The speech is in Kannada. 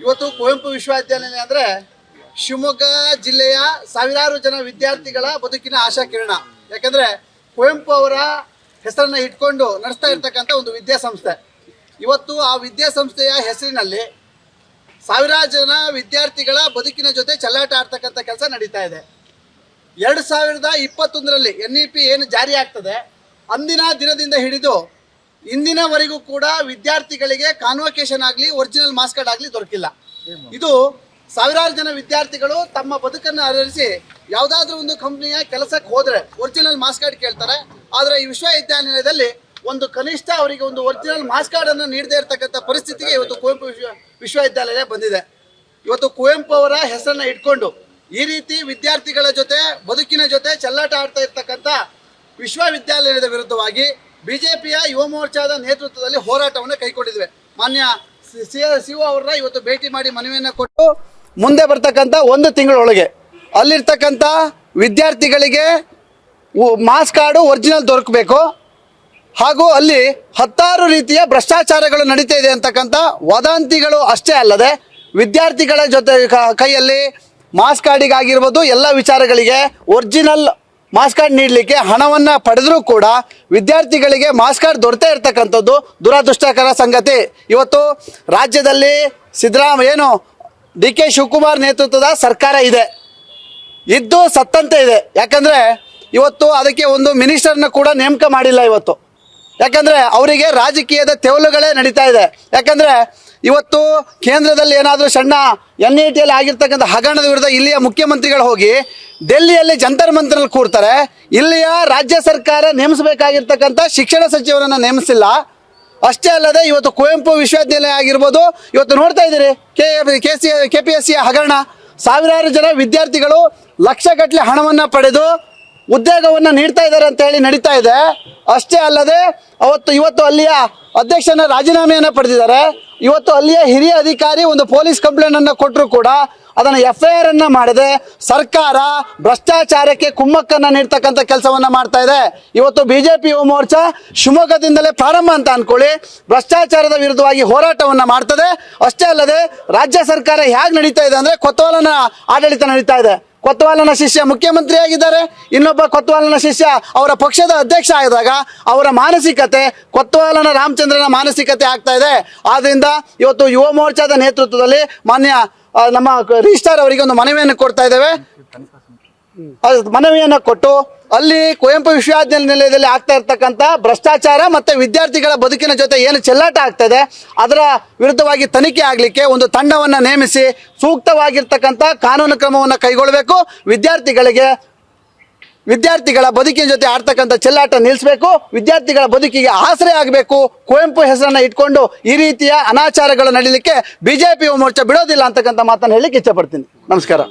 ಇವತ್ತು ಕುವೆಂಪು ವಿಶ್ವವಿದ್ಯಾಲಯ ಅಂದರೆ ಶಿವಮೊಗ್ಗ ಜಿಲ್ಲೆಯ ಸಾವಿರಾರು ಜನ ವಿದ್ಯಾರ್ಥಿಗಳ ಬದುಕಿನ ಆಶಾ ಕಿರಣ. ಯಾಕಂದರೆ ಕುವೆಂಪು ಅವರ ಹೆಸರನ್ನು ಇಟ್ಕೊಂಡು ನಡೆಸ್ತಾ ಇರ್ತಕ್ಕಂಥ ಒಂದು ವಿದ್ಯಾಸಂಸ್ಥೆ. ಇವತ್ತು ಆ ವಿದ್ಯಾಸಂಸ್ಥೆಯ ಹೆಸರಿನಲ್ಲಿ ಸಾವಿರಾರು ಜನ ವಿದ್ಯಾರ್ಥಿಗಳ ಬದುಕಿನ ಜೊತೆ ಚೆಲ್ಲಾಟ ಆಡ್ತಕ್ಕಂಥ ಕೆಲಸ ನಡೀತಾ ಇದೆ. 2021ರಲ್ಲಿ NEP ಏನು ಜಾರಿ ಆಗ್ತದೆ, ಅಂದಿನ ದಿನದಿಂದ ಹಿಡಿದು ಇಂದಿನವರೆಗೂ ಕೂಡ ವಿದ್ಯಾರ್ಥಿಗಳಿಗೆ ಕಾನ್ವೊಕೇಶನ್ ಆಗಲಿ ಒರಿಜಿನಲ್ ಮಾರ್ಕ್ಸ್ ಕಾರ್ಡ್ ಆಗಲಿ ದೊರಕಿಲ್ಲ. ಇದು ಸಾವಿರಾರು ಜನ ವಿದ್ಯಾರ್ಥಿಗಳು ತಮ್ಮ ಬದುಕನ್ನು ಆಧರಿಸಿ ಯಾವುದಾದ್ರೂ ಒಂದು ಕಂಪ್ನಿಯ ಕೆಲಸಕ್ಕೆ ಹೋದರೆ ಒರಿಜಿನಲ್ ಮಾರ್ಕ್ಸ್ ಕಾರ್ಡ್ ಕೇಳ್ತಾರೆ. ಆದರೆ ಈ ವಿಶ್ವವಿದ್ಯಾನಿಲಯದಲ್ಲಿ ಒಂದು ಕನಿಷ್ಠ ಅವರಿಗೆ ಒಂದು ಒರಿಜಿನಲ್ ಮಾರ್ಕ್ಸ್ ಕಾರ್ಡನ್ನು ನೀಡದೇ ಇರತಕ್ಕಂಥ ಪರಿಸ್ಥಿತಿಗೆ ಇವತ್ತು ಕುವೆಂಪು ವಿಶ್ವವಿದ್ಯಾಲಯ ಬಂದಿದೆ. ಇವತ್ತು ಕುವೆಂಪು ಅವರ ಹೆಸರನ್ನು ಇಟ್ಕೊಂಡು ಈ ರೀತಿ ವಿದ್ಯಾರ್ಥಿಗಳ ಜೊತೆ ಬದುಕಿನ ಜೊತೆ ಚೆಲ್ಲಾಟ ಆಡ್ತಾ ಇರ್ತಕ್ಕಂಥ ವಿಶ್ವವಿದ್ಯಾಲಯದ ವಿರುದ್ಧವಾಗಿ ಬಿಜೆಪಿಯ ಯುವ ಮೋರ್ಚಾದ ನೇತೃತ್ವದಲ್ಲಿ ಹೋರಾಟವನ್ನು ಕೈಗೊಂಡಿದ್ವಿ. ಮಾನ್ಯ CO ಅವರ ಇವತ್ತು ಭೇಟಿ ಮಾಡಿ ಮನವಿಯನ್ನು ಕೊಟ್ಟು ಮುಂದೆ ಬರ್ತಕ್ಕಂಥ 1 ತಿಂಗಳೊಳಗೆ ಅಲ್ಲಿರ್ತಕ್ಕಂಥ ವಿದ್ಯಾರ್ಥಿಗಳಿಗೆ ಮಾರ್ಕ್ಸ್ ಕಾರ್ಡು ಒರಿಜಿನಲ್ ದೊರಕಬೇಕು, ಹಾಗೂ ಅಲ್ಲಿ 10 ರೀತಿಯ ಭ್ರಷ್ಟಾಚಾರಗಳು ನಡೀತಾ ಇದೆ ಅಂತಕ್ಕಂಥ ವದಂತಿಗಳು ಅಷ್ಟೇ ಅಲ್ಲದೆ ವಿದ್ಯಾರ್ಥಿಗಳ ಜೊತೆ ಕೈಯಲ್ಲಿ ಮಾರ್ಕ್ಸ್ ಕಾರ್ಡಿಗಾಗಿರ್ಬೋದು ಎಲ್ಲ ವಿಚಾರಗಳಿಗೆ ಒರಿಜಿನಲ್ ಮಾರ್ಕ್ಸ್ ಕಾರ್ಡ್ ನೀಡಲಿಕ್ಕೆ ಹಣವನ್ನು ಪಡೆದರೂ ಕೂಡ ವಿದ್ಯಾರ್ಥಿಗಳಿಗೆ ಮಾರ್ಕ್ಸ್ ಕಾರ್ಡ್ ದೊರೆತೇ ಇರ್ತಕ್ಕಂಥದ್ದು ದುರದೃಷ್ಟಕರ ಸಂಗತಿ. ಇವತ್ತು ರಾಜ್ಯದಲ್ಲಿ DK ಶಿವಕುಮಾರ್ ನೇತೃತ್ವದ ಸರ್ಕಾರ ಇದೆ, ಇದ್ದು ಸತ್ತಂತೆ ಇದೆ. ಯಾಕಂದರೆ ಇವತ್ತು ಅದಕ್ಕೆ ಒಂದು ಮಿನಿಸ್ಟರ್ನ ಕೂಡ ನೇಮಕ ಮಾಡಿಲ್ಲ ಇವತ್ತು. ಯಾಕಂದರೆ ಅವರಿಗೆ ರಾಜಕೀಯದ ತೆವಲುಗಳೇ ನಡೀತಾ ಇದೆ. ಯಾಕಂದರೆ ಇವತ್ತು ಕೇಂದ್ರದಲ್ಲಿ ಏನಾದರೂ ಸಣ್ಣ NETಯಲ್ಲಿ ಆಗಿರ್ತಕ್ಕಂಥ ಹಗರಣದ ವಿರುದ್ಧ ಇಲ್ಲಿಯ ಮುಖ್ಯಮಂತ್ರಿಗಳು ಹೋಗಿ ಡೆಲ್ಲಿಯಲ್ಲಿ ಜಂತರ್ ಮಂತರಲ್ಲಿ ಕೂರ್ತಾರೆ. ಇಲ್ಲಿಯ ರಾಜ್ಯ ಸರ್ಕಾರ ನೇಮಿಸಬೇಕಾಗಿರ್ತಕ್ಕಂಥ ಶಿಕ್ಷಣ ಸಚಿವರನ್ನು ನೇಮಿಸಿಲ್ಲ. ಅಷ್ಟೇ ಅಲ್ಲದೆ ಇವತ್ತು ಕುವೆಂಪು ವಿಶ್ವವಿದ್ಯಾಲಯ ಆಗಿರ್ಬೋದು, ಇವತ್ತು ನೋಡ್ತಾ ಇದ್ದೀರಿ KPSC ಹಗರಣ. ಸಾವಿರಾರು ಜನ ವಿದ್ಯಾರ್ಥಿಗಳು ಲಕ್ಷಗಟ್ಟಲೆ ಹಣವನ್ನು ಪಡೆದು ಉದ್ಯೋಗವನ್ನು ನೀಡ್ತಾ ಇದ್ದಾರೆ ಅಂತ ಹೇಳಿ ನಡೀತಾ ಇದೆ. ಅಷ್ಟೇ ಅಲ್ಲದೆ ಇವತ್ತು ಅಲ್ಲಿಯ ಅಧ್ಯಕ್ಷನ ರಾಜೀನಾಮೆಯನ್ನು ಪಡೆದಿದ್ದಾರೆ. ಇವತ್ತು ಅಲ್ಲಿಯ ಹಿರಿಯ ಅಧಿಕಾರಿ ಒಂದು ಪೊಲೀಸ್ ಕಂಪ್ಲೇಂಟನ್ನು ಕೊಟ್ಟರು ಕೂಡ ಅದನ್ನು FIR ಅನ್ನು ಮಾಡದೆ ಸರ್ಕಾರ ಭ್ರಷ್ಟಾಚಾರಕ್ಕೆ ಕುಮ್ಮಕ್ಕನ್ನು ನೀಡ್ತಕ್ಕಂಥ ಕೆಲಸವನ್ನು ಮಾಡ್ತಾ ಇದೆ. ಇವತ್ತು ಬಿಜೆಪಿ ಯುವ ಮೋರ್ಚಾ ಶಿವಮೊಗ್ಗದಿಂದಲೇ ಪ್ರಾರಂಭ ಅಂತ ಅಂದ್ಕೊಳ್ಳಿ ಭ್ರಷ್ಟಾಚಾರದ ವಿರುದ್ಧವಾಗಿ ಹೋರಾಟವನ್ನು ಮಾಡ್ತದೆ. ಅಷ್ಟೇ ಅಲ್ಲದೆ ರಾಜ್ಯ ಸರ್ಕಾರ ಹೇಗೆ ನಡೀತಾ ಇದೆ ಅಂದರೆ ಕೊತ್ವಾಲನ ಆಡಳಿತ ನಡೀತಾ ಇದೆ. ಕೊತ್ವಾಲನ ಶಿಷ್ಯ ಮುಖ್ಯಮಂತ್ರಿ ಆಗಿದ್ದಾರೆ, ಇನ್ನೊಬ್ಬ ಕೊತ್ವಾಲನ ಶಿಷ್ಯ ಅವರ ಪಕ್ಷದ ಅಧ್ಯಕ್ಷ ಆದಾಗ ಅವರ ಮಾನಸಿಕತೆ ಕೊತ್ವಾಲನ ರಾಮಚಂದ್ರನ ಮಾನಸಿಕತೆ ಆಗ್ತಾ ಇದೆ. ಆದ್ದರಿಂದ ಇವತ್ತು ಯುವ ಮೋರ್ಚಾದ ನೇತೃತ್ವದಲ್ಲಿ ಮಾನ್ಯ ನಮ್ಮ ರಿಜಿಸ್ಟ್ರಾರ್ ಅವರಿಗೆ ಒಂದು ಮನವಿಯನ್ನು ಕೊಡ್ತಾ ಇದ್ದೇವೆ. ಮನವಿಯನ್ನು ಕೊಟ್ಟು ಅಲ್ಲಿ ಕುವೆಂಪು ವಿಶ್ವವಿದ್ಯಾನಿಲಯದಲ್ಲಿ ಆಗ್ತಾ ಇರ್ತಕ್ಕಂಥ ಭ್ರಷ್ಟಾಚಾರ ಮತ್ತು ವಿದ್ಯಾರ್ಥಿಗಳ ಬದುಕಿನ ಜೊತೆ ಏನು ಚೆಲ್ಲಾಟ ಆಗ್ತದೆ ಅದರ ವಿರುದ್ಧವಾಗಿ ತನಿಖೆ ಆಗಲಿಕ್ಕೆ ಒಂದು ತಂಡವನ್ನು ನೇಮಿಸಿ ಸೂಕ್ತವಾಗಿರ್ತಕ್ಕಂಥ ಕಾನೂನು ಕ್ರಮವನ್ನು ಕೈಗೊಳ್ಳಬೇಕು. ವಿದ್ಯಾರ್ಥಿಗಳ ಬದುಕಿನ ಜೊತೆ ಆಡ್ತಕ್ಕಂಥ ಚೆಲ್ಲಾಟ ನಿಲ್ಲಿಸಬೇಕು. ವಿದ್ಯಾರ್ಥಿಗಳ ಬದುಕಿಗೆ ಆಸರೆ ಆಗಬೇಕು. ಕುವೆಂಪು ಹೆಸರನ್ನು ಇಟ್ಕೊಂಡು ಈ ರೀತಿಯ ಅನಾಚಾರಗಳು ನಡೀಲಿಕ್ಕೆ ಬಿಜೆಪಿ ಯುವ ಮೋರ್ಚಾ ಬಿಡೋದಿಲ್ಲ ಅಂತಕ್ಕಂಥ ಮಾತನ್ನು ಹೇಳಲಿಕ್ಕೆ ಇಚ್ಛಪಡ್ತೀನಿ. ನಮಸ್ಕಾರ.